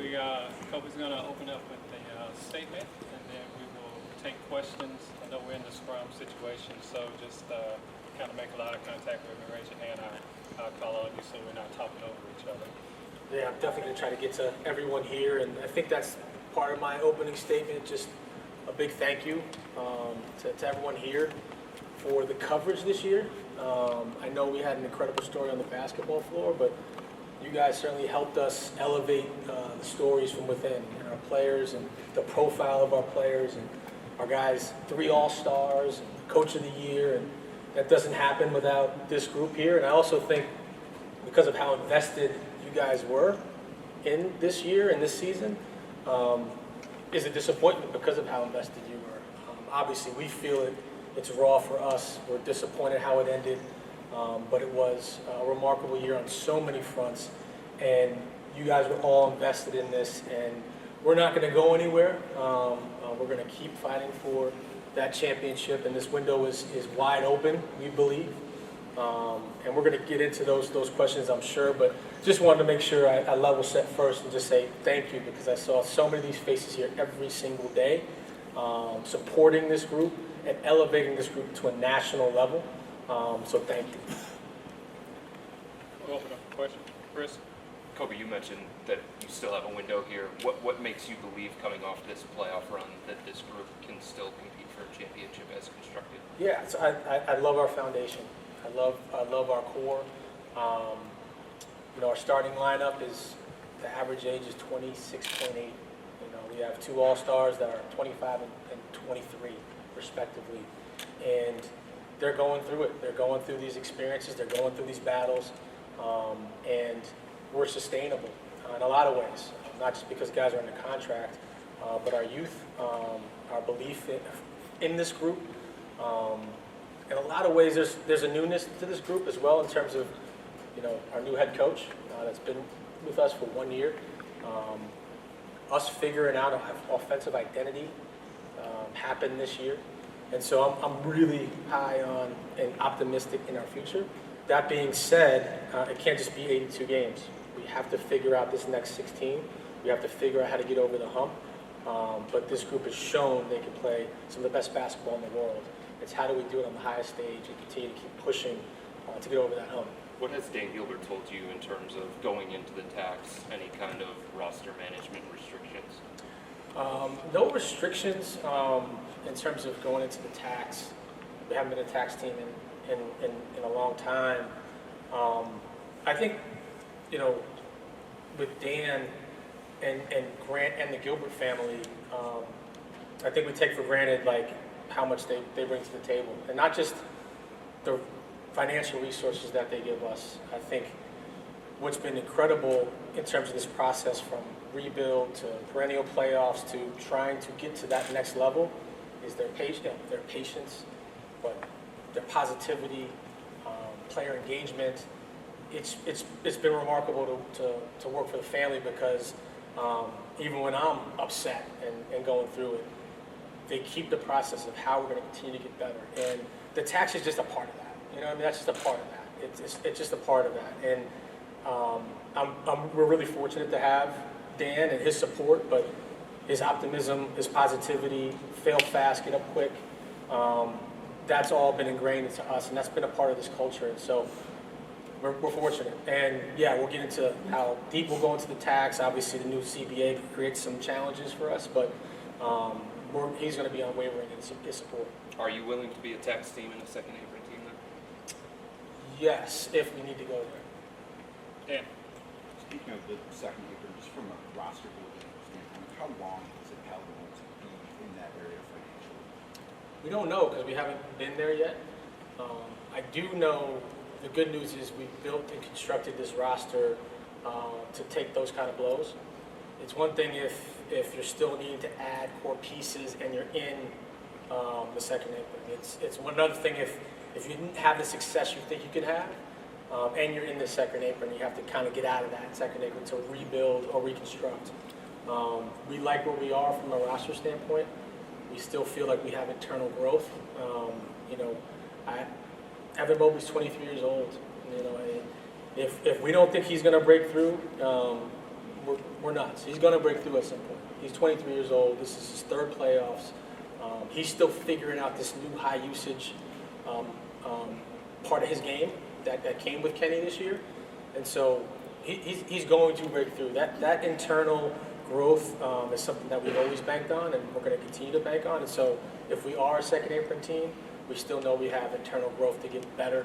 Koby's going to open up with a statement, and then we will take questions. I know we're in the scrum situation, so just kind of make a lot of contact with me. Raise your hand. I'll call on you so we're not talking over each other. Yeah, I'm definitely going to try to get to everyone here, and I think that's part of my opening statement. Just a big thank you to everyone here for the coverage this year. I know we had an incredible story on the basketball floor, but you guys certainly helped us elevate the stories from within, and our players and the profile of our players and our guys, 3 All-Stars, and Coach of the Year, and that doesn't happen without this group here. And I also think because of how invested you guys were in this year and this season, is a disappointment because of how invested you were. Obviously, we feel it. It's raw for us. We're disappointed how it ended, but it was a remarkable year on so many fronts, and you guys were all invested in this, and we're not going to go anywhere. We're going to keep fighting for that championship, and this window is wide open, we believe, and we're going to get into those questions, I'm sure, but just wanted to make sure I level set first and just say thank you, because I saw so many of these faces here every single day supporting this group and elevating this group to a national level. So thank you. We'll open up a question. Chris? Koby, you mentioned that you still have a window here. What makes you believe coming off this playoff run that this group can still compete for a championship as constructed? Yeah, so I love our foundation. I love our core. Our starting lineup is, the average age is 26.8. We have 2 All-Stars that are 25 and 23 respectively, and they're going through it. They're going through these experiences. They're going through these battles, and we're sustainable in a lot of ways. Not just because guys are under contract, but our youth, our belief in this group. In a lot of ways, there's a newness to this group as well in terms of, our new head coach that's been with us for 1 year. Us figuring out an offensive identity happened this year. And so I'm really high on and optimistic in our future. That being said, it can't just be 82 games. We have to figure out this next 16. We have to figure out how to get over the hump. But this group has shown they can play some of the best basketball in the world. It's how do we do it on the highest stage and continue to keep pushing to get over that hump. What has Dan Gilbert told you in terms of going into the tax, any kind of roster management restrictions? No restrictions in terms of going into the tax. We haven't been a tax team in a long time. I think, with Dan and Grant and the Gilbert family, I think we take for granted how much they bring to the table, and not just the financial resources that they give us. I think what's been incredible in terms of this process, from rebuild to perennial playoffs to trying to get to that next level, is their patience, but their positivity, player engagement. It's been remarkable to work for the family, because even when I'm upset and going through it, they keep the process of how we're going to continue to get better. And the tax is just a part of that. That's just a part of that. It's just a part of that. And we're really fortunate to have Dan and his support, but his optimism, his positivity, fail fast, get up quick, that's all been ingrained into us, and that's been a part of this culture. And so we're fortunate. And yeah, we'll get into how deep we'll go into the tax. Obviously, the new CBA creates some challenges for us, but he's going to be unwavering in his support. Are you willing to be a tax team and a second apron team then? Yes, if we need to go there. Dan? Speaking of the second apron, just from a roster building standpoint, how long is it palatable to be in that area financially? We don't know, because we haven't been there yet. I do know the good news is we've built and constructed this roster to take those kind of blows. It's one thing if you're still needing to add core pieces and you're in the second apron. It's one other thing if you didn't have the success you think you could have, and you're in the second apron, you have to kind of get out of that second apron to rebuild or reconstruct. We like where we are from a roster standpoint. We still feel like we have internal growth. Evan Mobley's 23 years old. If we don't think he's going to break through, we're we're not. So he's going to break through at some point. He's 23 years old. This is his third playoffs. He's still figuring out this new high usage part of his game that came with Kenny this year. And so he's going to break through. That internal growth is something that we've always banked on, and we're going to continue to bank on. And so if we are a second apron team, we still know we have internal growth to get better.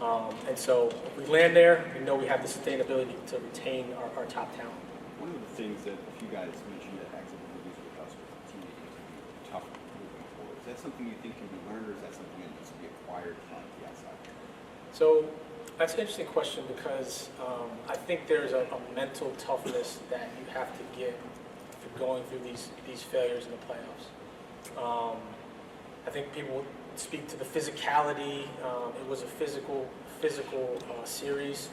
And so if we land there, we know we have the sustainability to retain our top talent. One of the things that a few guys mentioned that exit movies with us with the teammates is tough moving forward. Is that something you think can be learned, or is that something that needs to be acquired from the outside? So that's an interesting question because I think there's a mental toughness that you have to get for going through these failures in the playoffs. I think people speak to the physicality. It was a physical series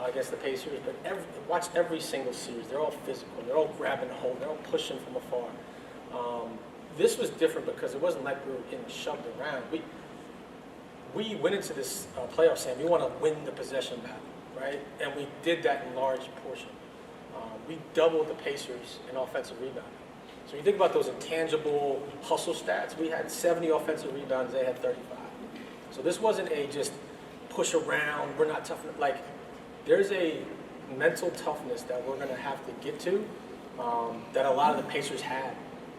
against the Pacers, but watch every single series. They're all physical. They're all grabbing the hold. They're all pushing from afar. This was different because it wasn't like we were getting shoved around. We went into this playoff saying we want to win the possession battle, right? And we did that in large portion. We doubled the Pacers in offensive rebounding. So you think about those intangible hustle stats, we had 70 offensive rebounds, they had 35. So this wasn't a just push around, we're not tough enough. Like, there's a mental toughness that we're going to have to get to that a lot of the Pacers had.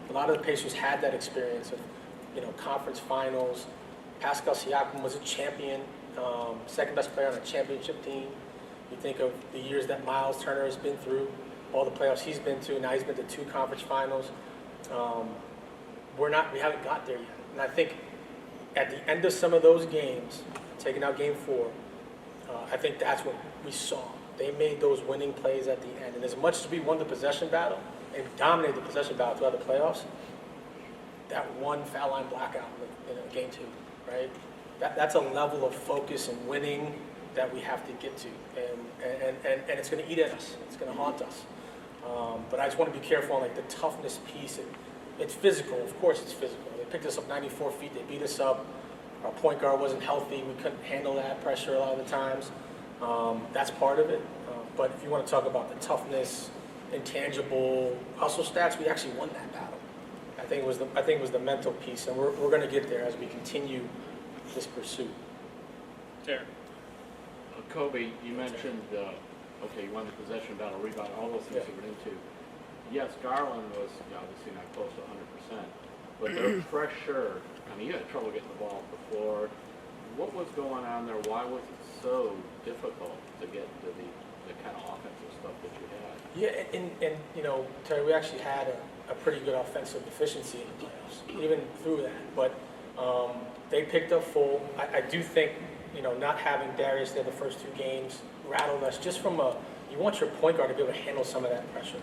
A lot of the Pacers had that experience of, conference finals. Pascal Siakam was a champion, second best player on a championship team. You think of the years that Miles Turner has been through, all the playoffs he's been to. Now he's been to 2 conference finals. We haven't got there yet. And I think at the end of some of those games, taking out game 4, I think that's what we saw. They made those winning plays at the end. And as much as we won the possession battle and dominated the possession battle throughout the playoffs, that one foul line blackout in game 2, right? That's a level of focus and winning that we have to get to. And it's going to eat at us. It's going to haunt us. But I just want to be careful on the toughness piece. It's physical. Of course it's physical. They picked us up 94 feet. They beat us up. Our point guard wasn't healthy. We couldn't handle that pressure a lot of the times. That's part of it. But if you want to talk about the toughness, intangible hustle stats, we actually won that battle. I think it was the mental piece, and we're going to get there as we continue this pursuit. Terry. Koby, you mentioned, you won the possession battle, rebound, all those things you went into. Yes, Garland was obviously not close to 100%, but their pressure, you had trouble getting the ball off the floor. What was going on there? Why was it so difficult to get to the kind of offensive stuff that you had? Yeah, and Terry, we actually had a pretty good offensive efficiency in the playoffs, even through that. But they picked up full. I do think, not having Darius there the first 2 games rattled us just from you want your point guard to be able to handle some of that pressure.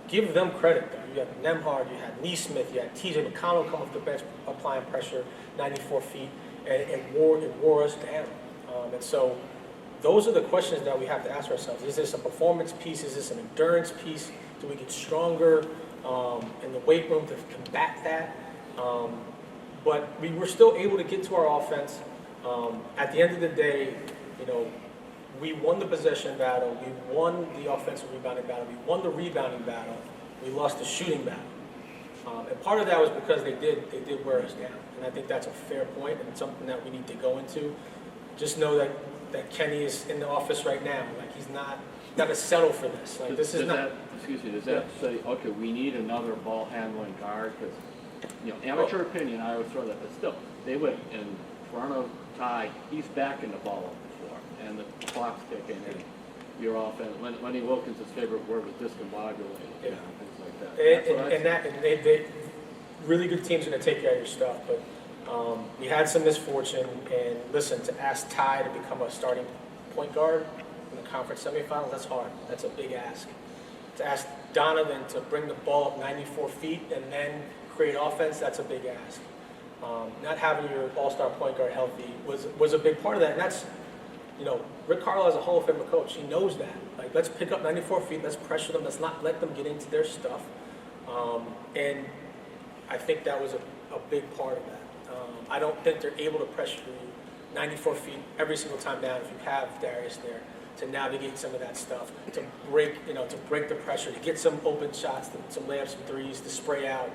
Give them credit, though. You had Nembhard, you had Neesmith, you had TJ McConnell come off the bench applying pressure, 94 feet, and it wore us down. And so those are the questions that we have to ask ourselves. Is this a performance piece? Is this an endurance piece? Do we get stronger in the weight room to combat that? But we were still able to get to our offense. At the end of the day, we won the possession battle. We won the offensive rebounding battle. We won the rebounding battle. We lost the shooting battle. And part of that was because they did wear us down. And I think that's a fair point and something that we need to go into. Just know that Kenny is in the office right now. He's not got to settle for this. This is not. Does that say, okay, we need another ball handling guard? Because, amateur opinion, I would throw that, but still, they would in front of Ty, he's backing the ball up the floor, and the clock's ticking, and you're off. And Lenny Wilkins' favorite word was discombobulated, things like that. And they really good teams are going to take care of your stuff, but we had some misfortune. And listen, to ask Ty to become a starting point guard in the conference semifinals, that's hard. That's a big ask. To ask Donovan to bring the ball up 94 feet and then create offense, that's a big ask. Not having your all-star point guard healthy was a big part of that. And that's, Rick Carlisle is a Hall of Famer coach. He knows that. Let's pick up 94 feet. Let's pressure them. Let's not let them get into their stuff. And I think that was a big part of that. I don't think they're able to pressure you 94 feet every single time down if you have Darius there. to navigate some of that stuff, to break the pressure, to get some open shots, some layups, some threes, to spray out.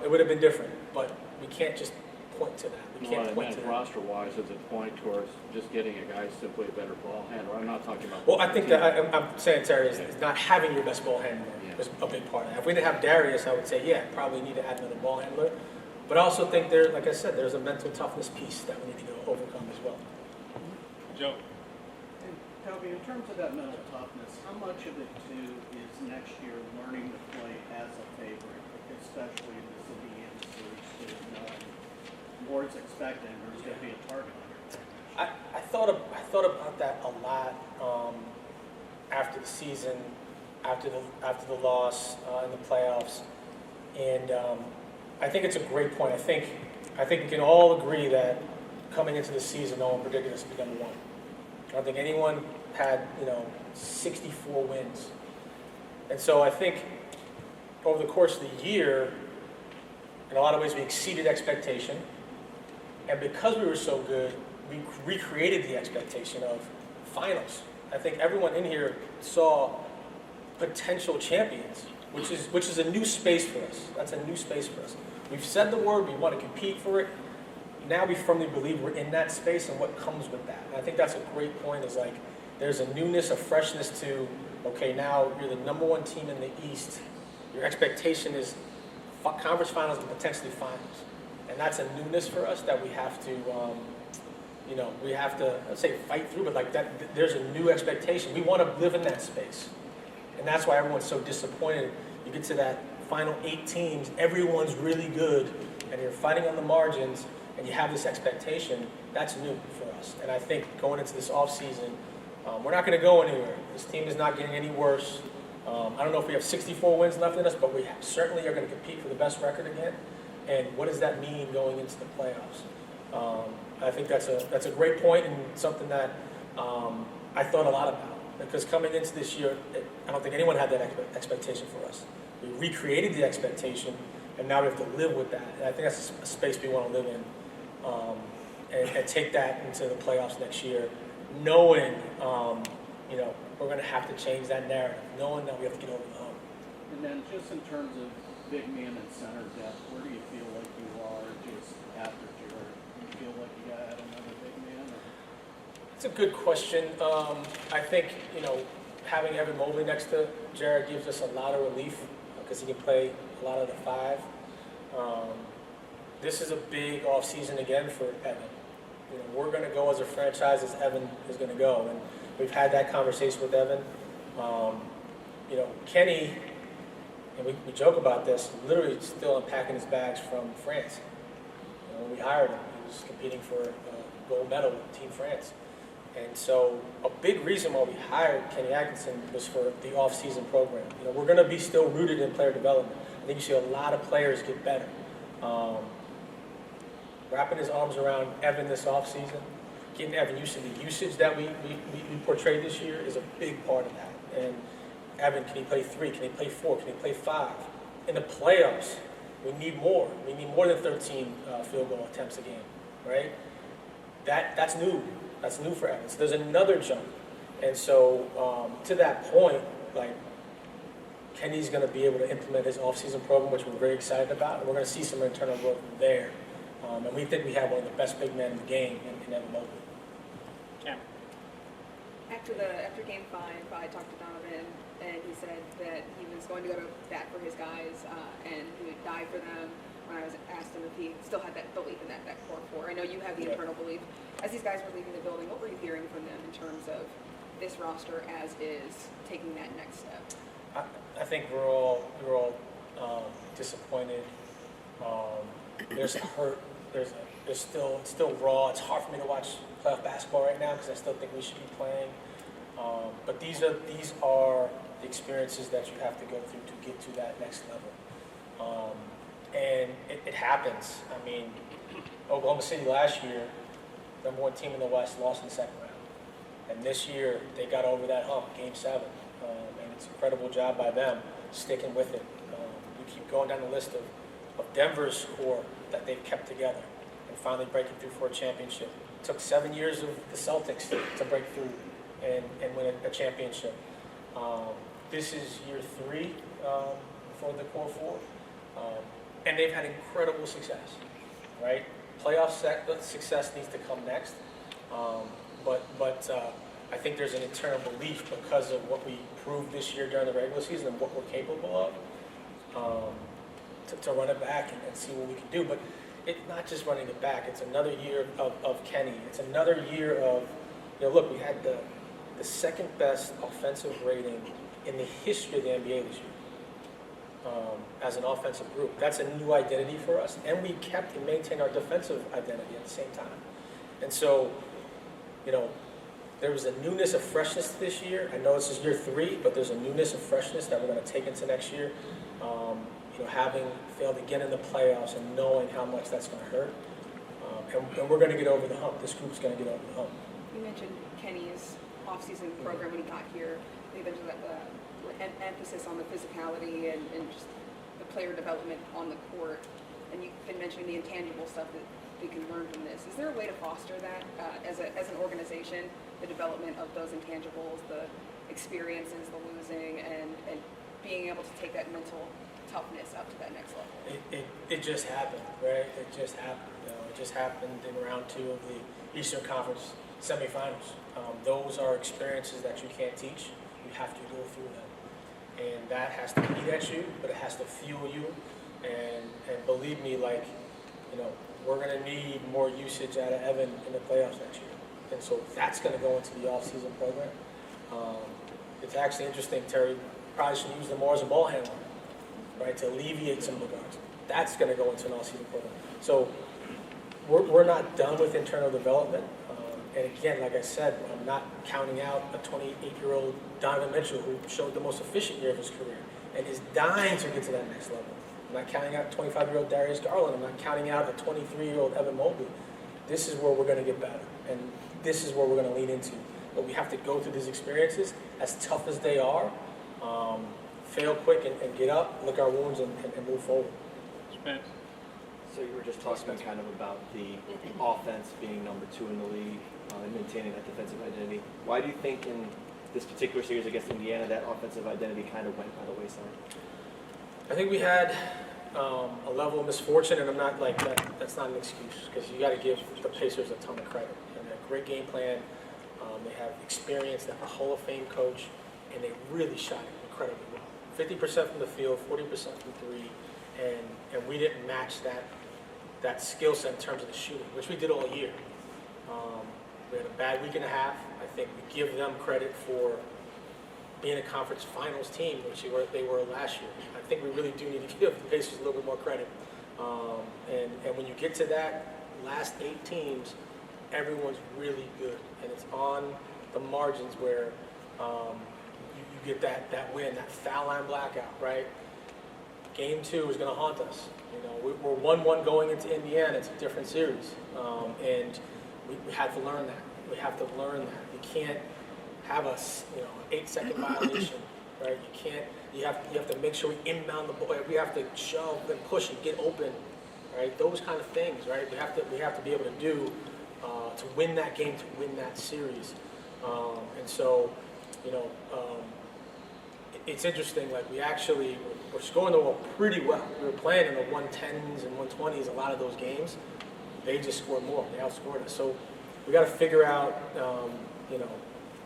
It would have been different, but we can't just point to that. We can't point to that. Roster-wise, does it point towards just getting a guy simply a better ball handler? I'm not talking about. Well, I think that I'm saying, Terry, is not having your best ball handler is a big part of that. If we didn't have Darius, I would say, yeah, probably need to add another ball handler. But I also think like I said, there's a mental toughness piece that we need to go overcome as well. Joe? And Koby, in terms of that mental toughness, how much of it too is next year learning to play as a favorite, especially in this Indiana series, too, knowing Ward's expecting there's going to be a target on your back? I thought about that a lot after the season, after the loss in the playoffs, and I think it's a great point. I think we can all agree that coming into the season, no one predicted us to be number one. I don't think anyone had 64 wins, and so I think over the course of the year, in a lot of ways, we exceeded expectation, and because we were so good, we recreated the expectation of finals. I think everyone in here saw potential champions, which is a new space for us. That's a new space for us. We've said the word, we want to compete for it. Now we firmly believe we're in that space and what comes with that. And I think that's a great point, is like there's a newness, a freshness to, okay, now you're the number one team in the East. Your expectation is conference finals and potentially finals. And that's a newness for us that we have to, let's say fight through, but like that, there's a new expectation. We want to live in that space. And that's why everyone's so disappointed. You get to that final 8 teams, everyone's really good, and you're fighting on the margins, and you have this expectation. That's new for us. And I think going into this offseason, we're not going to go anywhere. This team is not getting any worse. I don't know if we have 64 wins left in us, but we certainly are going to compete for the best record again. And what does that mean going into the playoffs? I think that's a great point and something that I thought a lot about. Because coming into this year, I don't think anyone had that expectation for us. We recreated the expectation, and now we have to live with that. And I think that's a space we want to live in, and take that into the playoffs next year, knowing we're going to have to change that narrative, knowing that we have to get over the hump. And then just in terms of big man and center depth, where do you feel like you are just after Jared? Do you feel like you got to add another big man? Or? It's a good question. I think, having Evan Mobley next to Jared gives us a lot of relief because he can play a lot of the 5. This is a big offseason again for Evan. We're going to go as a franchise as Evan is going to go. And we've had that conversation with Evan. Kenny, and we joke about this, literally still unpacking his bags from France. When we hired him, he was competing for a gold medal with Team France. And so a big reason why we hired Kenny Atkinson was for the off-season program. We're going to be still rooted in player development. I think you see a lot of players get better. Wrapping his arms around Evan this off-season, getting Evan used to the usage that we portrayed this year is a big part of that. And Evan, can he play 3? Can he play 4? Can he play 5? In the playoffs, we need more. We need more than 13 field goal attempts a game, right? That's new. That's new for Evan. So there's another jump. And so to that point, Kenny's going to be able to implement his off-season program, which we're very excited about. And we're going to see some internal growth there. And we think we have one of the best big men in the game in Evan Mobley. Cam? After Game 5, I talked to Donovan, and he said that he was going to go to bat for his guys, and he would die for them. When I asked him if he still had that belief in that core 4. I know you have the internal belief. As these guys were leaving the building, what were you hearing from them in terms of this roster as is taking that next step? I think we're all disappointed. There's a hurt. It's still raw. It's hard for me to watch playoff basketball right now because I still think we should be playing. But these are the experiences that you have to go through to get to that next level. And it happens. I mean, Oklahoma City last year, number 1 team in the West, lost in the second round. And this year, they got over that hump, Game 7. And it's an incredible job by them sticking with it. We keep going down the list of Denver's core that they've kept together and finally breaking through for a championship. It took 7 years of the Celtics to break through. and win a championship. This is year 3 for the core 4, and they've had incredible success, right? Playoff success needs to come next, but I think there's an internal belief because of what we proved this year during the regular season and what we're capable of, to run it back and see what we can do. But it's not just running it back. It's another year of Kenny. It's another year of, look, we had the second best offensive rating in the history of the NBA this year as an offensive group. That's a new identity for us. And we kept and maintained our defensive identity at the same time. And so, there was a newness of freshness this year. I know this is year 3, but there's a newness of freshness that we're going to take into next year. Having failed again in the playoffs and knowing how much that's going to hurt. And we're going to get over the hump. This group's going to get over the hump. You mentioned Kenny's off-season program when he got here. I think there's an emphasis on the physicality and just the player development on the court. And you've been mentioning the intangible stuff that we can learn from this. Is there a way to foster that as an organization, the development of those intangibles, the experiences, the losing, and being able to take that mental toughness up to that next level? It just happened, right? It just happened. It just happened in round 2 of the Eastern Conference semifinals. Those are experiences that you can't teach. You have to go through them. And that has to eat at you, but it has to fuel you. And believe me, we're going to need more usage out of Evan in the playoffs next year. And so that's going to go into the off-season program. It's actually interesting, Terry probably should use them more as a ball handler, right, to alleviate some of the guards. That's going to go into an all-season program. So we're not done with internal development. And again, like I said, I'm not counting out a 28-year-old Donovan Mitchell who showed the most efficient year of his career and is dying to get to that next level. I'm not counting out 25-year-old Darius Garland. I'm not counting out a 23-year-old Evan Mobley. This is where we're going to get better, and this is where we're going to lean into. But we have to go through these experiences, as tough as they are, fail quick and get up, lick our wounds, and move forward. Spence? So you were just talking kind of about the offense being number 2 in the league and maintaining that defensive identity. Why do you think in this particular series against Indiana that offensive identity kind of went by the wayside? I think we had a level of misfortune, and I'm not like that. That's not an excuse, because you got to give the Pacers a ton of credit. And they have a great game plan. They have experience. They have a Hall of Fame coach, and they really shot it incredibly well. 50% from the field, 40% from 3, and we didn't match that skill set in terms of the shooting, which we did all year. We had a bad week and a half. I think we give them credit for being a conference finals team, which they were last year. I think we really do need to give the Pacers a little bit more credit. And when you get to that last 8 teams, everyone's really good, and it's on the margins where you get that win, that foul line blackout, right? Game 2 is going to haunt us. We're 1-1 going into Indiana. It's a different series, and we have to learn that. We have to learn that. You can't have a 8-second violation, right? You have to make sure we inbound the ball. We have to shove and push and get open, right? Those kind of things, right? We have to be able to do to win that game, to win that series. And so, it's interesting. Like we're scoring the ball pretty well. We were playing in the 110s and 120s a lot of those games. They just scored more. They outscored us. So we got to figure out,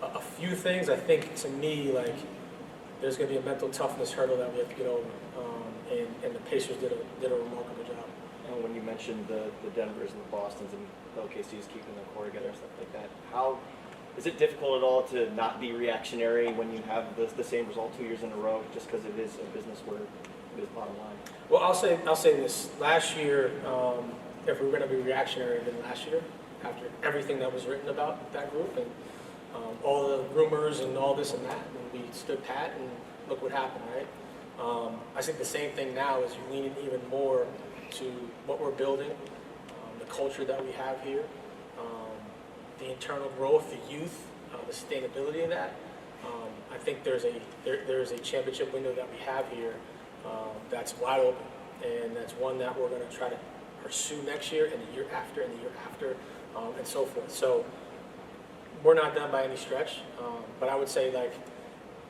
a few things. I think to me, there's going to be a mental toughness hurdle that we have to get over, and the Pacers did a remarkable job. And when you mentioned the Denvers and the Bostons and the OKC's keeping the core together and stuff like that, how is it difficult at all to not be reactionary when you have the same result 2 years in a row, just because it is a business where it is bottom line? Well, I'll say this. Last year, if we were going to be reactionary, then last year, after everything that was written about that group and all the rumors and all this and that, and we stood pat, and look what happened, right? I think the same thing now is you lean in even more to what we're building, the culture that we have here, the internal growth, the youth, the sustainability of that. I think there's a championship window that we have here that's wide open, and that's one that we're going to try to pursue next year and the year after and the year after, and so forth. So we're not done by any stretch, but I would say, like,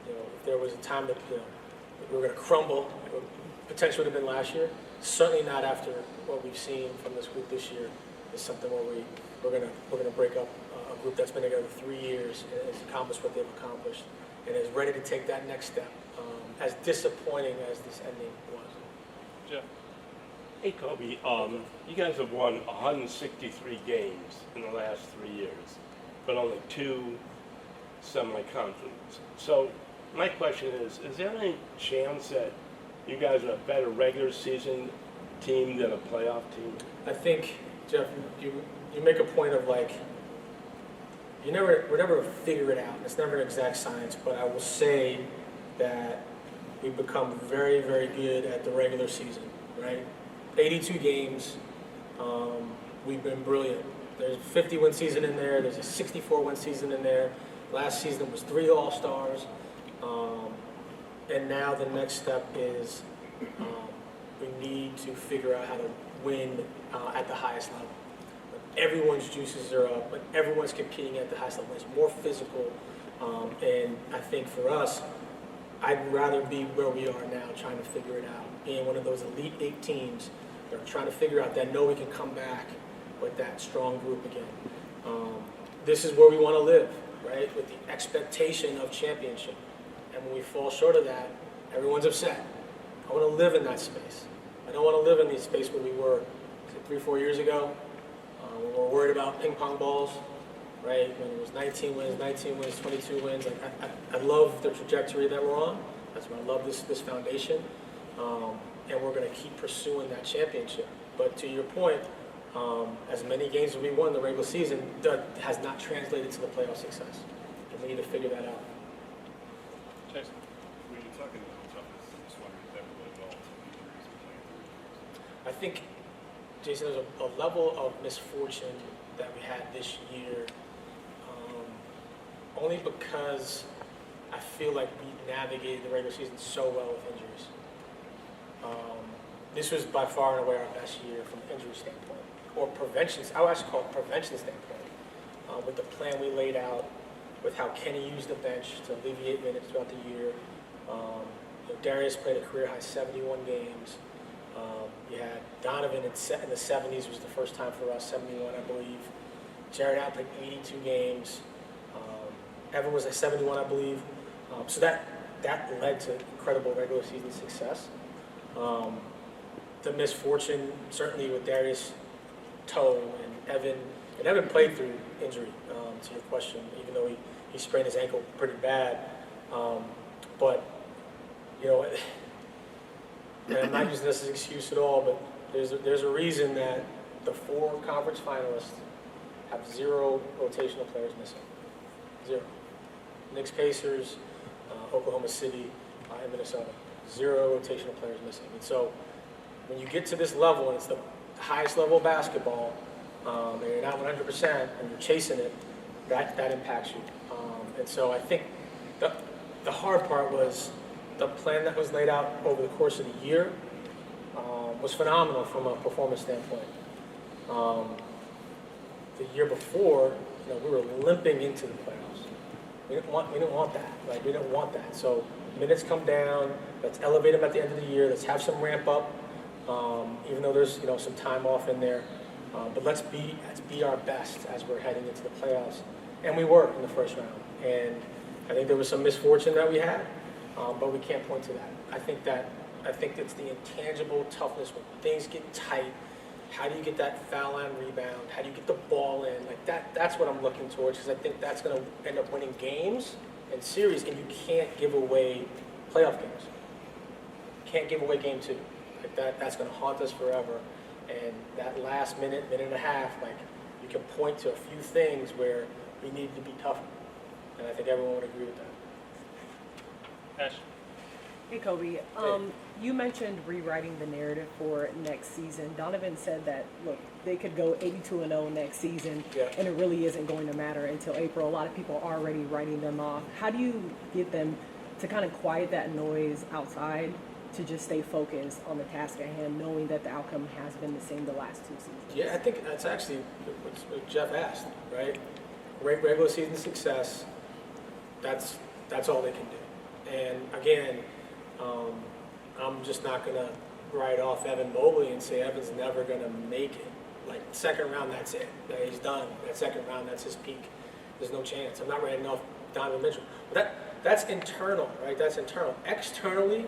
if there was a time that we were going to crumble, it potentially would have been last year. Certainly not after what we've seen from this group this year. Is something where we're going to break up a group that's been together 3 years and has accomplished what they've accomplished and is ready to take that next step. As disappointing as this ending was. Jeff. Hey, Koby, you guys have won 163 games in the last 3 years, but only 2 semi-conference. So my question is there any chance that you guys are a better regular season team than a playoff team? I think, Jeff, you make a point of, like, we're never figure it out. It's never an exact science, but I will say that we've become very, very good at the regular season, right? 82 games, we've been brilliant. There's a 50-win season in there. There's a 64-win season in there. Last season was 3 All-Stars. And now the next step is we need to figure out how to win at the highest level. Everyone's juices are up, but everyone's competing at the highest level. It's more physical. And I think for us, I'd rather be where we are now, trying to figure it out. Being one of those Elite 8 teams that are trying to figure out that know we can come back with that strong group again. This is where we want to live, right? With the expectation of championship. And when we fall short of that, everyone's upset. I want to live in that space. I don't want to live in the space where we were 3-4 years ago. When we were worried about ping pong balls, right? When it was 19 wins, 22 wins. Like, I love the trajectory that we're on. That's why I love this foundation. And we're going to keep pursuing that championship. But to your point, as many games as we won in the regular season, that has not translated to the playoff success. And we need to figure that out. Jason. When you're talking about toughness, I'm just wondering if that would involve some injuries and playing through. I think, Jason, there's a level of misfortune that we had this year, only because I feel like we navigated the regular season so well with injuries. This was by far and away our best year from an injury standpoint, or prevention. I would actually call it prevention standpoint, with the plan we laid out, with how Kenny used the bench to alleviate minutes throughout the year. Darius played a career-high 71 games. You had Donovan in the 70s was the first time for us, 71, I believe. Jared Allen played 82 games. Evan was at 71, I believe. So that led to incredible regular season success. The misfortune, certainly with Darius' toe and Evan played through injury, to your question, even though he sprained his ankle pretty bad. But, and I'm not using this as an excuse at all, but there's a reason that the 4 conference finalists have 0 rotational players missing. 0. Knicks, Pacers, Oklahoma City, and Minnesota. 0 rotational players missing. And so when you get to this level, and it's the highest level of basketball, and you're not 100% and you're chasing it, that impacts you. And so I think the hard part was the plan that was laid out over the course of the year was phenomenal from a performance standpoint. The year before, we were limping into the playoffs. We didn't want that. Like, we didn't want that. So minutes come down. Let's elevate them at the end of the year. Let's have some ramp up, even though there's some time off in there. But let's be our best as we're heading into the playoffs. And we were in the first round. And I think there was some misfortune that we had, but we can't point to that. I think it's the intangible toughness when things get tight. How do you get that foul line rebound? How do you get the ball in? Like that's what I'm looking towards, because I think that's going to end up winning games and series, and you can't give away playoff games. You can't give away game 2. Like that's going to haunt us forever. And that last minute and a half, like, you can point to a few things where we need to be tougher. And I think everyone would agree with that. Ash. Hey, Koby. You mentioned rewriting the narrative for next season. Donovan said that, look, they could go 82-0 next season, and it really isn't going to matter until April. A lot of people are already writing them off. How do you get them to kind of quiet that noise outside to just stay focused on the task at hand, knowing that the outcome has been the same the last 2 seasons? Yeah, I think that's actually what Jeff asked, right? great regular season success. That's all they can do. And again, I'm just not going to write off Evan Mobley and say Evan's never going to make it. Like, second round, that's it. He's done. That second round, that's his peak. There's no chance. I'm not writing off Donovan Mitchell. But that's internal, right? That's internal. Externally,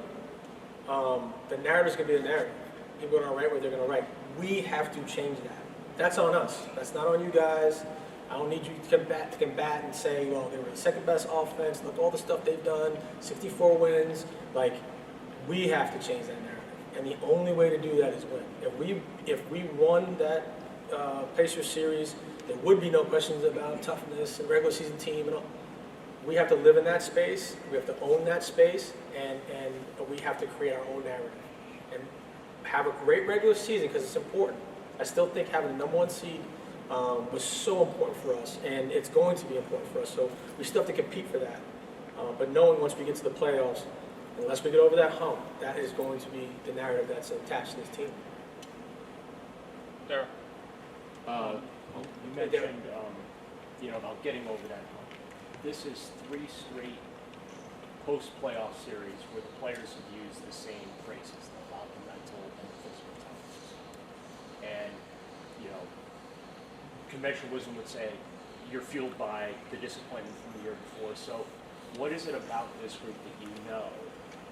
the narrative's going to be the narrative. People are going to write what they're going to write. We have to change that. That's on us. That's not on you guys. I don't need you to combat and say, well, they were the second best offense. Look, all the stuff they've done, 64 wins. Like, we have to change that narrative. And the only way to do that is win. If we won that Pacers series, there would be no questions about toughness and regular season team and all. We have to live in that space. We have to own that space, and we have to create our own narrative and have a great regular season because it's important. I still think having the number 1 seed was so important for us, and it's going to be important for us. So we still have to compete for that. But knowing once we get to the playoffs, unless we get over that hump, that is going to be the narrative that's attached to this team. There. You mentioned, about getting over that hump. This is 3 straight post-playoff series where the players have used the same phrases about the mental and the physical toughness. And, conventional wisdom would say you're fueled by the disappointment from the year before. So what is it about this group that you know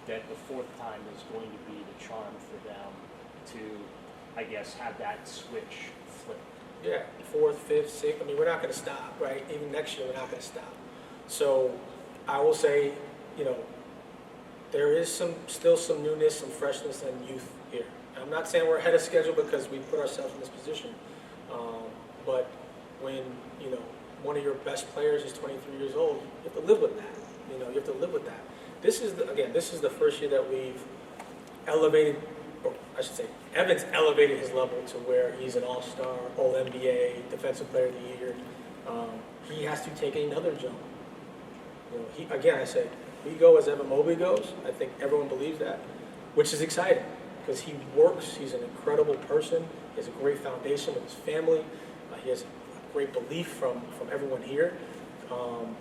that the 4th time is going to be the charm for them to, I guess, have that switch flip? Yeah, 4th, 5th, 6th. I mean, we're not going to stop, right? Even next year, we're not going to stop. So I will say, there is still some newness, some freshness, and youth here. And I'm not saying we're ahead of schedule because we put ourselves in this position. But when, one of your best players is 23 years old, you have to live with that. You have to live with that. This is the first year that we've elevated, or I should say, Evans elevated his level to where he's an all-star, All-NBA, Defensive Player of the Year. He has to take another jump. I say, we go as Evan Mobley goes. I think everyone believes that, which is exciting because he works. He's an incredible person. He has a great foundation with his family. He has a great belief from everyone here.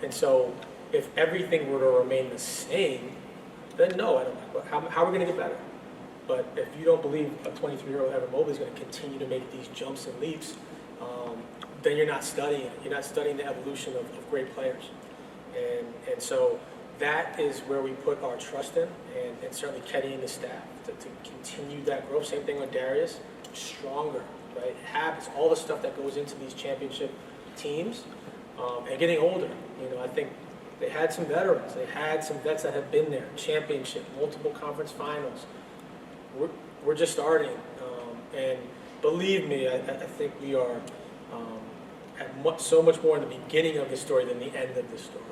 And so if everything were to remain the same, then no, I don't know. How are we going to get better? But if you don't believe a 23-year-old Evan Mobley is going to continue to make these jumps and leaps, then you're not studying it. You're not studying the evolution of great players. And so that is where we put our trust in, and certainly Kenny and the staff to continue that growth. Same thing with Darius, stronger, right? Habits, all the stuff that goes into these championship teams, and getting older. I think they had some veterans. They had some vets that have been there, championship, multiple conference finals. We're just starting, and believe me, I think we are at so much more in the beginning of the story than the end of the story.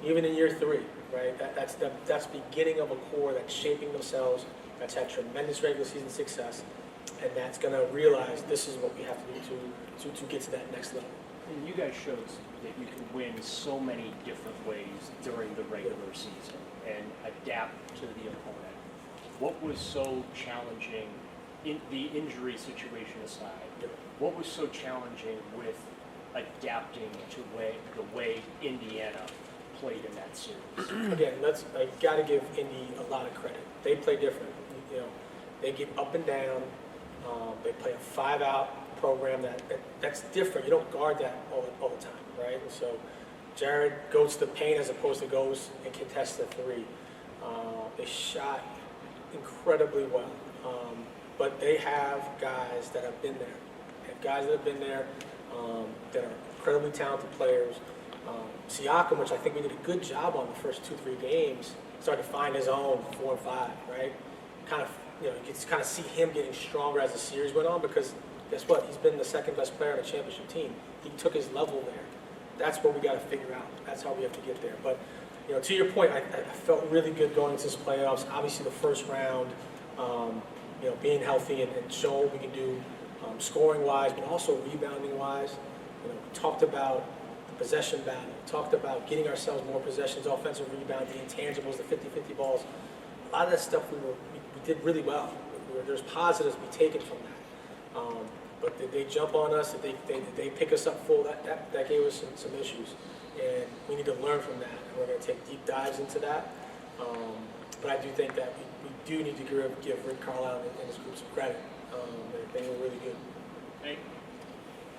Even in year 3, right? That's the beginning of a core that's shaping themselves, that's had tremendous regular season success, and that's going to realize this is what we have to do to get to that next level. And you guys showed that you can win so many different ways during the regular season and adapt to the opponent. What was so challenging, in the injury situation aside, what was so challenging with adapting to the way Indiana played in that series? Again, I got to give Indy a lot of credit. They play different. They get up and down. They play a 5-out program that's different. You don't guard that all the time, right? And so Jared goes to the paint as opposed to goes and contests the 3. They shot incredibly well, but they have guys that have been there. They have guys that have been there that are incredibly talented players. Siakam, which I think we did a good job on the first 2-3 games, started to find his own 4 and 5, right? You could kind of see him getting stronger as the series went on because guess what? He's been the second best player on a championship team. He took his level there. That's what we got to figure out. That's how we have to get there. But to your point, I felt really good going into this playoffs. Obviously, the first round, being healthy and showing what we can do scoring-wise, but also rebounding-wise. We talked about the possession battle. Talked about getting ourselves more possessions, offensive rebound, the intangibles, the 50-50 balls. A lot of that stuff we did really well. There's positives to be taken from that. but did they jump on us? Did they pick us up full? That gave us some issues, and we need to learn from that. And we're going to take deep dives into that. But I do think that we do need to give Rick Carlisle and his group some credit. They were really good. Hey,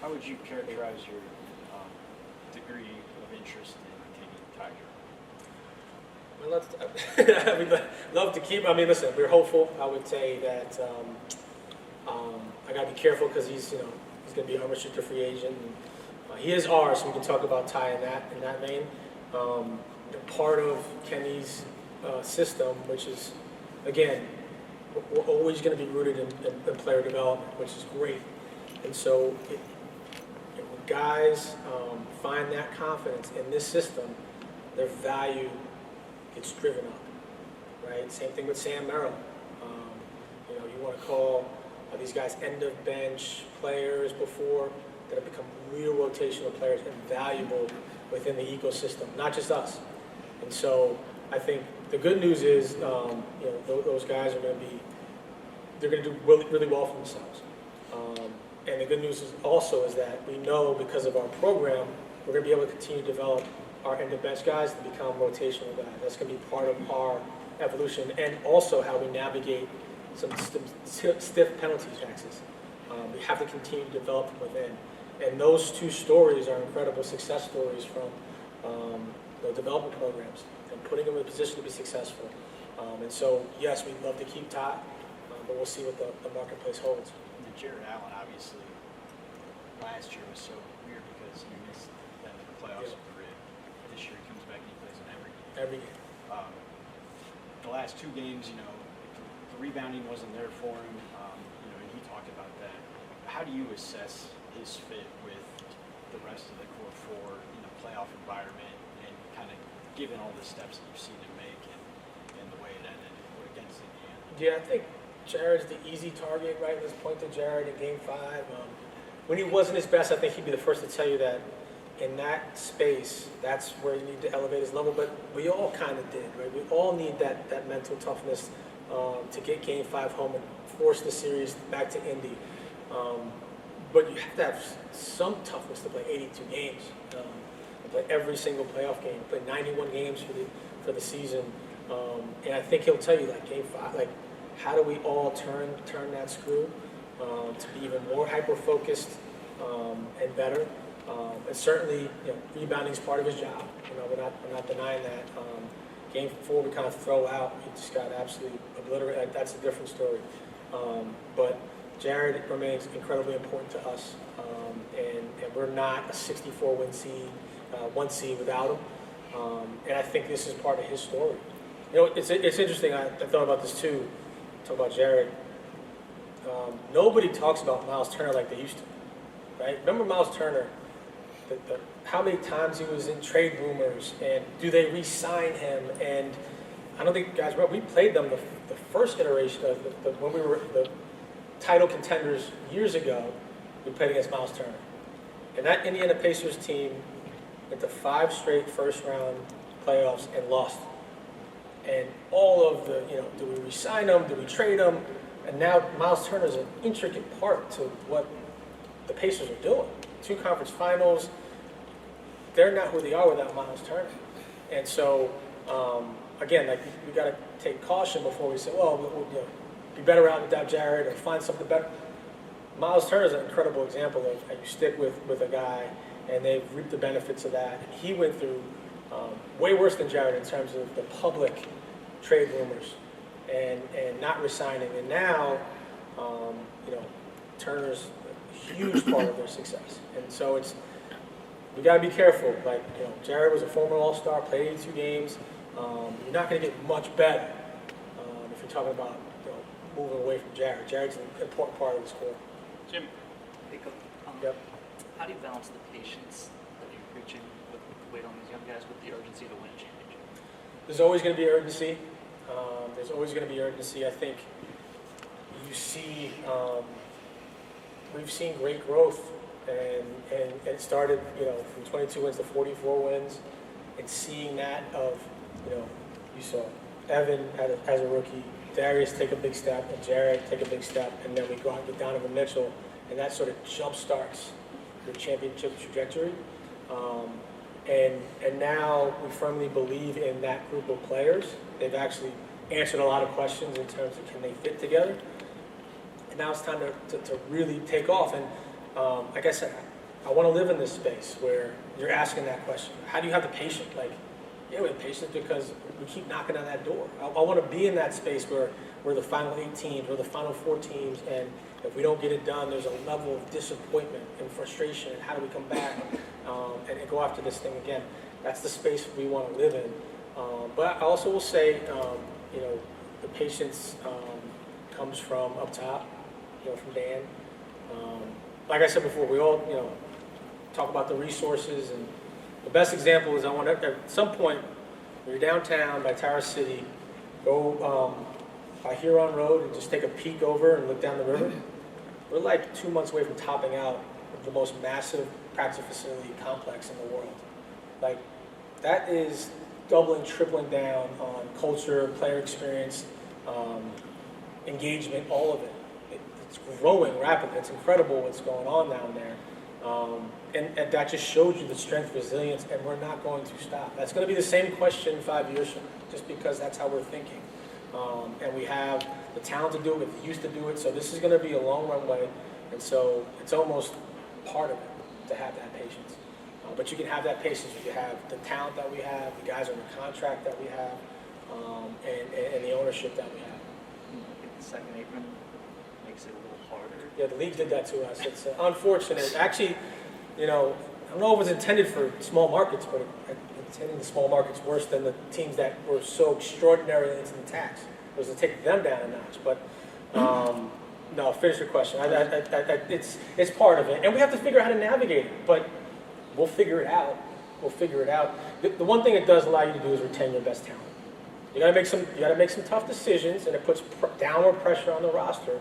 how would you characterize your degree of interest in taking Tiger? We'd love to keep. I mean, listen, we're hopeful. I would say that I got to be careful because he's going to be an unrestricted free agent. And, he is ours, so we can talk about Ty in that vein. Part of Kenny's system, which is, again, we're always going to be rooted in player development, which is great. And so when guys find that confidence in this system, their value gets driven up, right? Same thing with Sam Merrill. You want to call these guys end-of-bench players before that have become real rotational players and valuable within the ecosystem, not just us. And so I think the good news is, those guys are they're going to do really, really well for themselves. And the good news is also is that we know because of our program, we're going to be able to continue to develop our end-of-bench guys to become rotational guys. That's going to be part of our evolution, and also how we navigate some stiff penalty taxes. We have to continue to develop from within. And those two stories are incredible success stories from development programs and putting them in a position to be successful. And so, yes, we'd love to keep Ty, but we'll see what the marketplace holds. And Jared Allen, obviously, last year was so weird because he missed the playoffs with the rib. This year he comes back and he plays in every game. Every game. The last two games, the rebounding wasn't there for him, and he talked about that. How do you assess his fit with the rest of the core four in a playoff environment, and kind of given all the steps that you've seen him make and the way it ended against Indiana? Yeah, I think Jared's the easy target, right? Let's point to Jared in Game 5. When he wasn't his best, I think he'd be the first to tell you that in that space, that's where you need to elevate his level. But we all kind of did, right? We all need that mental toughness to get Game 5 home and force the series back to Indy. But you have to have some toughness to play 82 games, and play every single playoff game, play 91 games for the season. And I think he'll tell you, Game 5, how do we all turn that screw to be even more hyper-focused and better? And certainly, rebounding is part of his job. We're not denying that. Game 4, we kind of throw out. He just got absolutely obliterated. That's a different story. But Jared remains incredibly important to us, and we're not a 64 1 seed without him. And I think this is part of his story. It's interesting. I thought about this too. Talk about Jared. Nobody talks about Miles Turner like they used to, right? Remember Miles Turner? How many times he was in trade rumors, and do they re-sign him? And I don't think guys, we played them the first iteration of when we were the title contenders years ago. We played against Miles Turner, and that Indiana Pacers team went to 5 straight first-round playoffs and lost. And all of the, do we re-sign him? Do we trade him? And now Miles Turner is an intricate part to what the Pacers are doing. 2 conference finals. They're not who they are without Miles Turner. And so, again, we got to take caution before we say, well, we'll be better out without Jared or find something better. Miles Turner is an incredible example of how you stick with a guy, and they've reaped the benefits of that. And he went through way worse than Jared in terms of the public trade rumors and not resigning. And now, Turner's a huge part of their success. And so we got to be careful. Jared was a former All-Star, played 82 games. You're not going to get much better if you're talking about moving away from Jared. Jared's an important part of the score. Jim. Yep. How do you balance the patience that you're preaching with the weight on these young guys with the urgency to win a championship? There's always going to be urgency. There's always going to be urgency. I think you see, we've seen great growth, and it started, from 22 wins to 44 wins, and seeing that of, you saw Evan as a rookie, Darius take a big step, and Jared take a big step, and then we go out and get Donovan Mitchell, and that sort of jump starts your championship trajectory. And now we firmly believe in that group of players. They've actually answered a lot of questions in terms of can they fit together. And now it's time to really take off. And like I said, I want to live in this space where you're asking that question. How do you have the patience? Like, yeah, we have patience because we keep knocking on that door. I want to be in that space where we're the final 8 teams, we're the final 4 teams, and if we don't get it done, there's a level of disappointment and frustration, and how do we come back and go after this thing again? That's the space we want to live in. But I also will say, the patience comes from up top, from Dan. Like I said before, we all, talk about the resources, and the best example is I want to, at some point, when you're downtown by Tower City, go by Huron Road and just take a peek over and look down the river. We're like 2 months away from topping out the most massive practice facility complex in the world. Like, that is doubling, tripling down on culture, player experience, engagement, all of it. It's growing rapidly. It's incredible what's going on down there. And that just shows you the strength, resilience, and we're not going to stop. That's going to be the same question 5 years from now, just because that's how we're thinking. And we have the talent to do it, we used to do it, so this is going to be a long runway, and so it's almost part of it to have that patience. But you can have that patience if you have the talent that we have, the guys on the contract that we have, and the ownership that we have. I think the second apron makes it a little harder. Yeah, the league did that to us. It's unfortunate. Actually, I don't know if it was intended for small markets, but intending the small markets worse than the teams that were so extraordinarily into the tax. It was to take them down a notch. But no, finish your question. It's part of it, and we have to figure out how to navigate it. But we'll figure it out. We'll figure it out. The one thing it does allow you to do is retain your best talent. You got to make some tough decisions, and it puts downward pressure on the roster.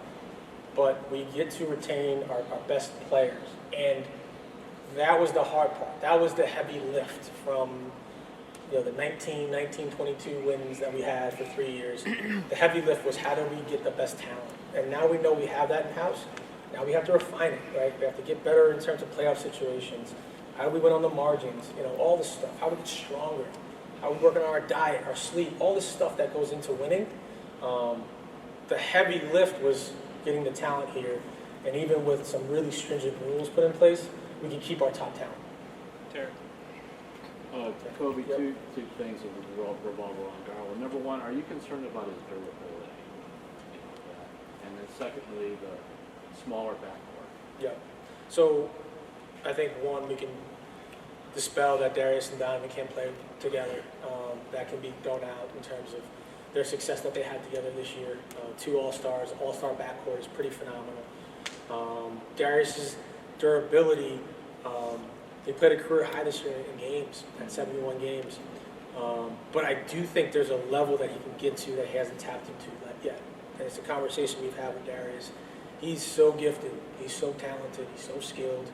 But we get to retain our best players, and that was the hard part. That was the heavy lift from the 19-22 wins that we had for 3 years. The heavy lift was how do we get the best talent? And now we know we have that in-house. Now we have to refine it, right? We have to get better in terms of playoff situations. How do we win on the margins? All this stuff. How we get stronger? How we work on our diet, our sleep, all this stuff that goes into winning. The heavy lift was getting the talent here. And even with some really stringent rules put in place, we can keep our top talent. Terry. Koby, two things that revolve around Garland. Number one, are you concerned about his durability? And then secondly, the smaller backcourt. Yeah. So I think one, we can dispel that Darius and Donovan can't play together. That can be thrown out in terms of their success that they had together this year. 2 All-Stars, All-Star backcourt is pretty phenomenal. Darius's durability, he played a career high this year in games, at 71 games. But I do think there's a level that he can get to that he hasn't tapped into yet. And it's a conversation we've had with Darius. He's so gifted, he's so talented, he's so skilled.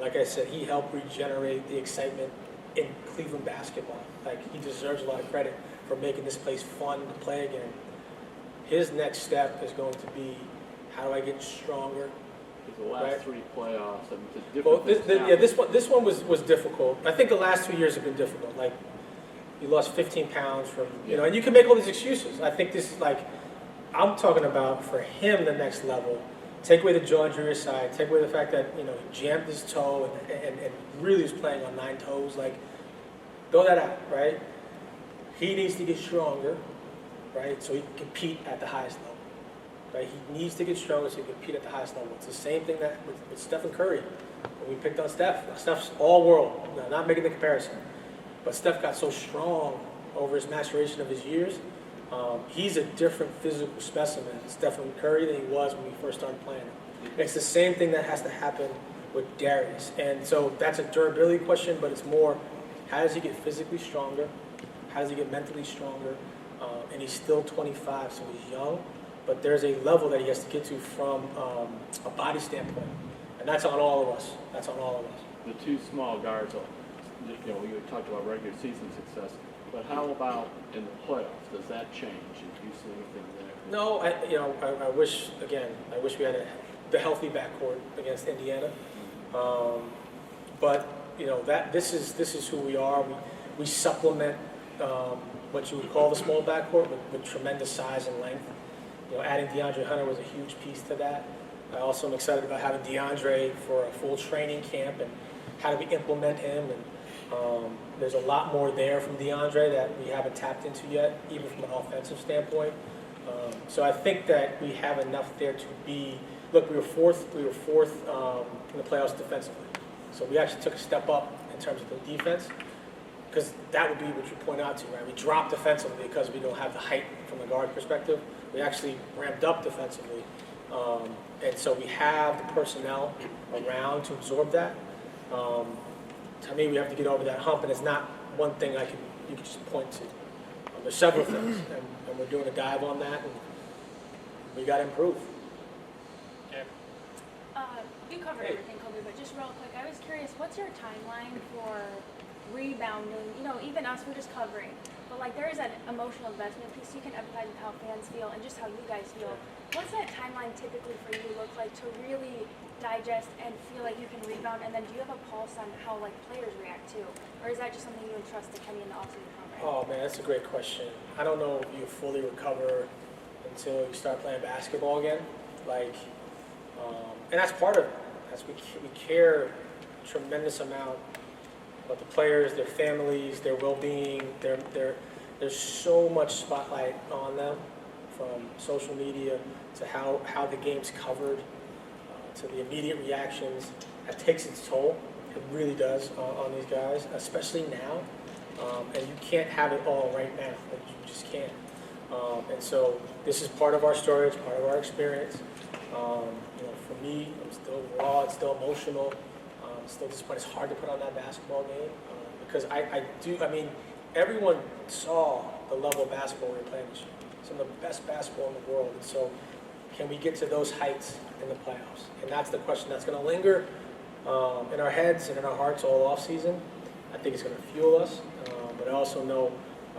Like I said, he helped regenerate the excitement in Cleveland basketball. Like, he deserves a lot of credit for making this place fun to play again. His next step is going to be, how do I get stronger? The last 3 playoffs, I mean, it's difficult. Well, this one was difficult. I think the last 2 years have been difficult. Like, he lost 15 pounds from, and you can make all these excuses. I think this is like, I'm talking about for him the next level. Take away the jaw injury aside, take away the fact that, he jammed his toe and really was playing on 9 toes. Like, throw that out, right? He needs to get stronger, right, so he can compete at the highest level. Right? He needs to get stronger so he can compete at the highest level. It's the same thing that with Stephen Curry. When we picked on Steph's all world. No, not making the comparison. But Steph got so strong over his maturation of his years. He's a different physical specimen, Stephen Curry, than he was when we first started playing him. It's the same thing that has to happen with Darius. And so that's a durability question, but it's more, how does he get physically stronger? How does he get mentally stronger? And he's still 25, so he's young. But there's a level that he has to get to from a body standpoint. And that's on all of us. That's on all of us. The 2 small guards, you talked about regular season success, but how about in the playoffs? Does that change? Do you see anything there? No, I wish we had the healthy backcourt against Indiana. But this is who we are. We supplement what you would call the small backcourt with tremendous size and length. Adding DeAndre Hunter was a huge piece to that. I also am excited about having DeAndre for a full training camp and how do we implement him. And there's a lot more there from DeAndre that we haven't tapped into yet, even from an offensive standpoint. So I think that we have enough there to be. Look, we were fourth in the playoffs defensively. So we actually took a step up in terms of the defense, because that would be what you point out to, right? We dropped defensively because we don't have the height from the guard perspective. We actually ramped up defensively. And so we have the personnel around to absorb that. To me, we have to get over that hump, and it's not one thing you can just point to. There's several things, and we're doing a dive on that, and we got to improve. You covered everything, Koby, but just real quick, I was curious, what's your timeline for rebounding? Even us, we're just covering, but there is an emotional investment piece. You can empathize with how fans feel and just how you guys feel. What's that timeline typically for you look like to really digest and feel like you can rebound? And then do you have a pulse on how players react too, or is that just something you entrust to Kenny in the offseason program? Oh man, that's a great question. I don't know if you fully recover until you start playing basketball again. And that's part of it. We care a tremendous amount about the players, their families, their well-being. There's so much spotlight on them, from social media to how the game's covered, to the immediate reactions. That takes its toll. It really does on these guys, especially now. And you can't have it all right now. You just can't. And so this is part of our story. It's part of our experience. For me, I'm still raw. It's still emotional. Still disappointed. It's hard to put on that basketball game because everyone saw the level of basketball we were playing this year. Some of the best basketball in the world. And so can we get to those heights in the playoffs? And that's the question that's going to linger in our heads and in our hearts all off season. I think it's going to fuel us. But I also know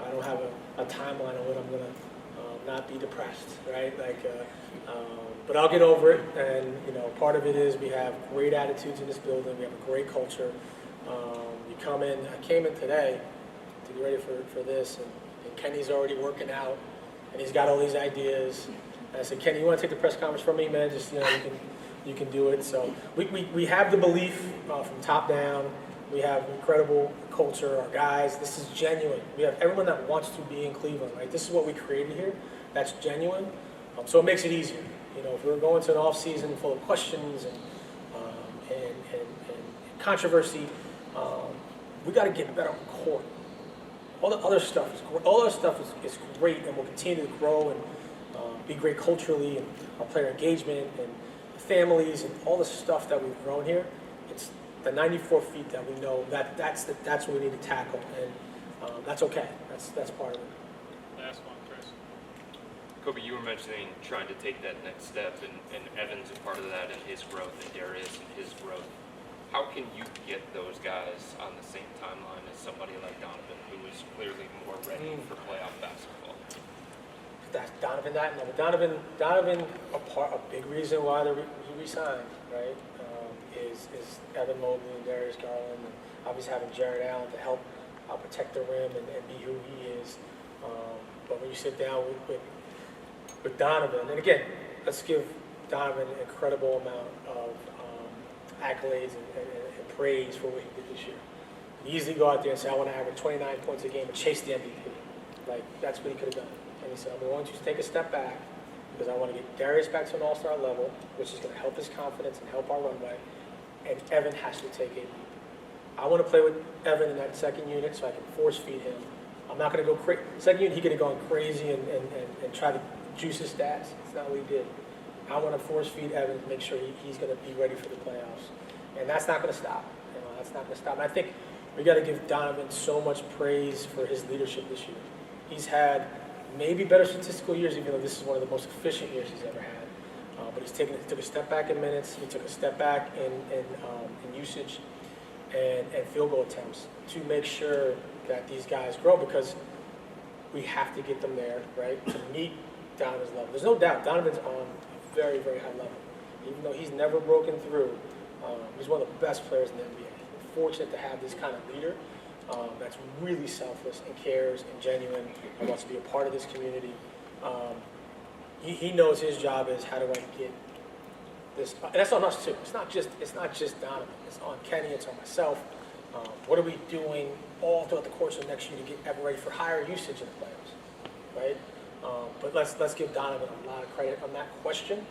I don't have a timeline on when I'm going to not be depressed, right? But I'll get over it. And part of it is we have great attitudes in this building. We have a great culture. I came in today to get ready for this, and Kenny's already working out, and he's got all these ideas. And I said, Kenny, you want to take the press conference from me, man? Just you can do it. So we have the belief from top down. We have incredible culture, our guys. This is genuine. We have everyone that wants to be in Cleveland, right? This is what we created here. That's genuine. So it makes it easier. If we're going to an off season full of questions and controversy, we got to get better on the court. All the other stuff is great, and will continue to grow and be great culturally, and our player engagement and families and all the stuff that we've grown here. It's the 94 feet that we know that's what we need to tackle, and that's okay. That's part of it. Last one, Chris. Koby, you were mentioning trying to take that next step, and Evan's a part of that in his growth, and Darius and his growth. How can you get those guys on the same timeline as somebody like Donovan, who is clearly more ready for playoff basketball? That's Donovan. A big reason why he resigned, right? Is Evan Mobley and Darius Garland, and obviously having Jared Allen to help protect the rim and be who he is. But when you sit down with Donovan, and again, let's give Donovan an incredible amount of accolades and praise for what he did this year. He easily go out there and say, I want to average 29 points a game and chase the MVP. That's what he could have done. And he said, I'm going to take a step back because I want to get Darius back to an all-star level, which is going to help his confidence and help our runway. And Evan has to take it. I want to play with Evan in that second unit so I can force feed him. I'm not going to go crazy. Second unit, he could have gone crazy and try to juice his stats. That's not what he did. I want to force feed Evan and make sure he's going to be ready for the playoffs. And that's not going to stop. That's not going to stop. And I think we got to give Donovan so much praise for his leadership this year. He's had maybe better statistical years, even though this is one of the most efficient years he's ever had. But he took a step back in minutes. He took a step back in usage and field goal attempts to make sure that these guys grow, because we have to get them there, right, to meet Donovan's level. There's no doubt Donovan's on a very, very high level. Even though he's never broken through, he's one of the best players in the NBA. We're fortunate to have this kind of leader that's really selfless and cares and genuine and wants to be a part of this community. He knows his job is how do I get this, and that's on us too. It's not just Donovan. It's on Kenny. It's on myself. What are we doing all throughout the course of next year to get everyone ready for higher usage in the playoffs, right? But let's give Donovan a lot of credit on that question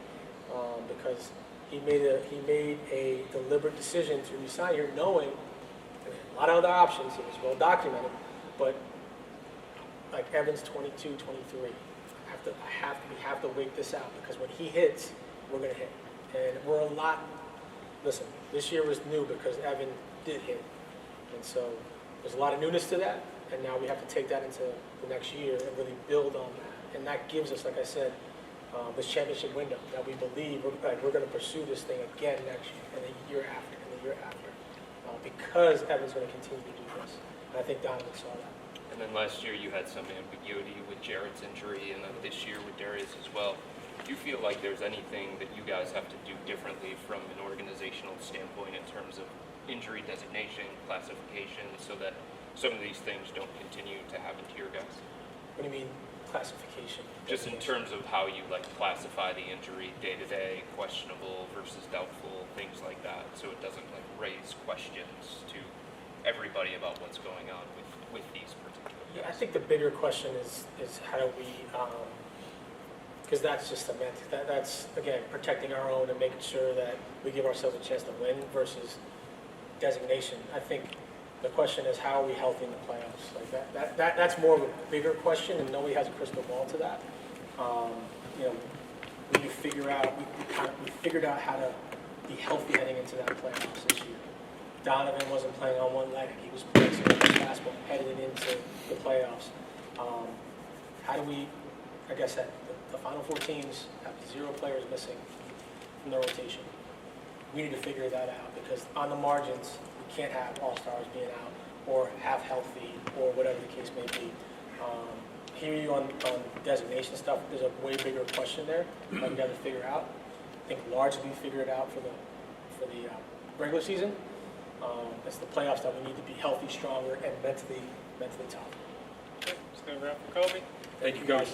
because he made a deliberate decision to resign here, knowing a lot of other options. It was well documented, but like Evans 22, 23, we have to wait this out because when he hits, we're gonna hit, and we're a lot. Listen, this year was new because Evan did hit, and so there's a lot of newness to that, and now we have to take that into the next year and really build on that, and that gives us, like I said, this championship window that we believe we're going to pursue this thing again next year and the year after and the year after because Evan's going to continue to do this, and I think Donovan saw that. And then last year you had some ambiguity with Jarrett's injury, and then this year with Darius as well. Do you feel like there's anything that you guys have to do differently from an organizational standpoint in terms of injury designation, classification, so that some of these things don't continue to happen to your guys? What do you mean classification? Just in terms of how you classify the injury day to day, questionable versus doubtful, things like that, so it doesn't raise questions to everybody about what's going on with these particular guys. Yeah, I think the bigger question is how do we, because that's just semantic. That's again protecting our own and making sure that we give ourselves a chance to win versus designation. I think the question is how are we healthy in the playoffs? Like that's more of a bigger question, and nobody has a crystal ball to that. We figured out how to be healthy heading into that playoffs this year. Donovan wasn't playing on one leg; he was playing some basketball heading into the playoffs. How do we? Like I said, the Final Four teams have 0 players missing from their rotation. We need to figure that out because on the margins, we can't have all-stars being out or half healthy or whatever the case may be. Hearing you on designation stuff, there's a way bigger question there that we got to figure out. I think largely we figured it out for the regular season. It's the playoffs that we need to be healthy, stronger, and mentally tough. Okay, it's going to wrap for Koby. Thank you guys.